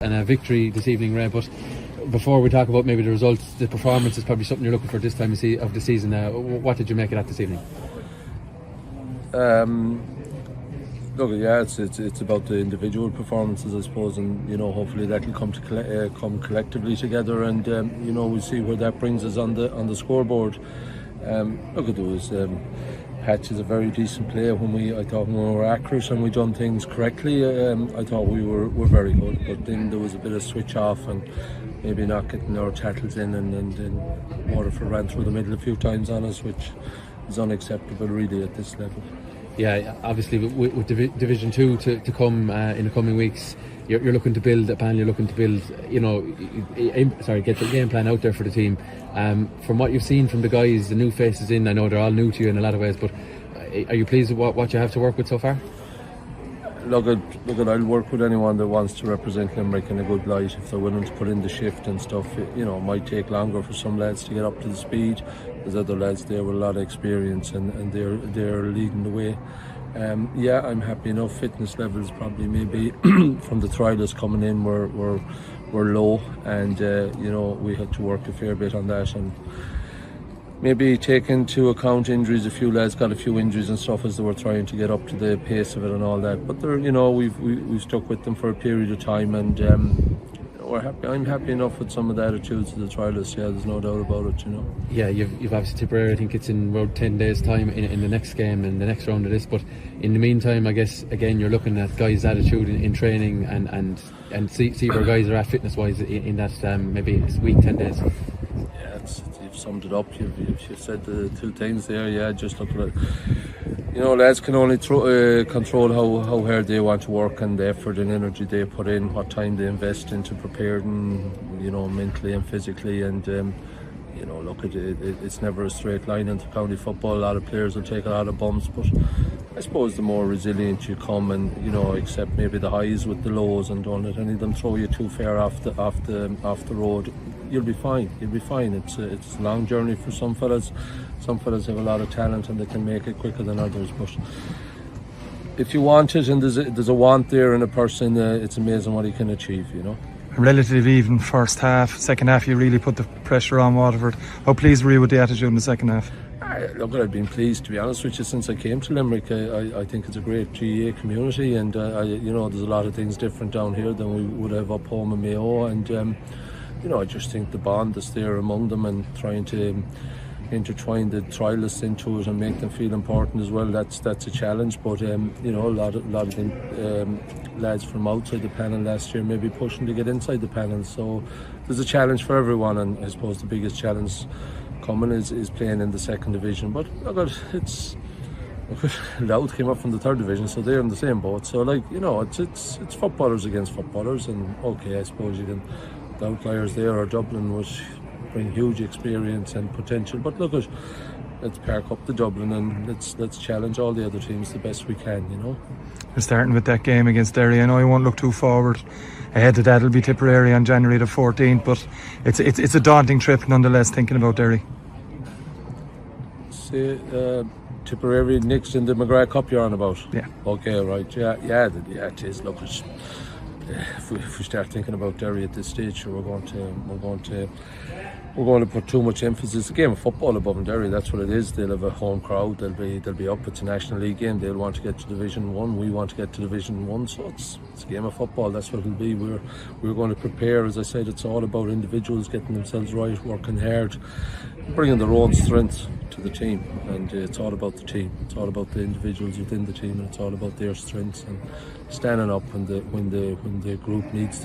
and a victory this evening, Ray. But before we talk about maybe the results, the performance is probably something you're looking for this time of the season. What did you make of that this evening? Look, yeah, it's about the individual performances, I suppose, and hopefully that will come collectively together, and we'll see where that brings us on the scoreboard. Look, there was Patch is a very decent player. I thought when we were accurate and we done things correctly, I thought we were very good. But then there was a bit of switch off and maybe not getting our tackles in, and then Waterford ran through the middle a few times on us, which is unacceptable really at this level. Yeah, obviously with Division 2 to come in the coming weeks, you're looking to build a plan, you're looking to build, get the game plan out there for the team. From what you've seen from the guys, the new faces in, I know they're all new to you in a lot of ways, but are you pleased with what you have to work with so far? Look, I'll work with anyone that wants to represent Limerick in a good light. If they're willing to put in the shift and stuff, it might take longer for some lads to get up to the speed. There's other lads there with a lot of experience, and they're leading the way. I'm happy enough. Fitness levels probably maybe from the trialists coming in were low, and we had to work a fair bit on that, and maybe take into account injuries. A few lads got a few injuries and stuff as they were trying to get up to the pace of it and all that. But they're, we've stuck with them for a period of time, and we're happy. I'm happy enough with some of the attitudes of the trialists. Yeah, there's no doubt about it. Yeah, you've obviously Tipperary. I think it's in about 10 days' time in the next game, in the next round of this. But in the meantime, I guess again you're looking at guys' attitude in training and see where guys are at fitness-wise in that maybe week, 10 days. You've summed it up. You've said the two things there. Yeah, just look at it. Lads can only control how hard they want to work and the effort and energy they put in, what time they invest into preparing, mentally and physically. And look, it's never a straight line into county football. A lot of players will take a lot of bumps, but I suppose the more resilient you come, and accept maybe the highs with the lows, and don't let any of them throw you too far off the road, you'll be fine. It's a long journey for some fellas. Some fellas have a lot of talent and they can make it quicker than others, but if you want it and there's a want there in a person, it's amazing what he can achieve. A relatively even first half. Second half you really put the pressure on Waterford. How pleased were you with the attitude in the second half? Look, I've been pleased, to be honest with you, since I came to Limerick. I think it's a great GAA community, and there's a lot of things different down here than we would have up home in Mayo, and I just think the bond that's there among them, and trying to intertwine the trialists into it and make them feel important as well, that's a challenge. But a lot of them lads from outside the panel last year maybe pushing to get inside the panel, so there's a challenge for everyone, and I suppose the biggest challenge coming is playing in the second division. But look, Louth came up from the third division, so they're in the same boat. So it's footballers against footballers, and okay, I suppose the outliers there are Dublin, which bring huge experience and potential. But look, let's park up the Dublin and let's challenge all the other teams the best we can. You're starting with that game against Derry. I know you won't look too forward ahead of that. It'll be Tipperary on January the 14th, but it's a daunting trip nonetheless, thinking about Derry. Tipperary next in the McGrath Cup you're on about? Yeah. Okay, right. Yeah, it is. Look, if we start thinking about Derry at this stage, we're going to put too much emphasis. It's a game of football above in Derry. That's what it is. They'll have a home crowd. They'll be up. It's a National League game. They'll want to get to Division 1. We want to get to Division 1. So it's a game of football. That's what it'll be. We're going to prepare. As I said, it's all about individuals getting themselves right, working hard, bringing their own strength to the team, and it's all about the team. It's all about the individuals within the team, and it's all about their strengths and standing up when the group needs them.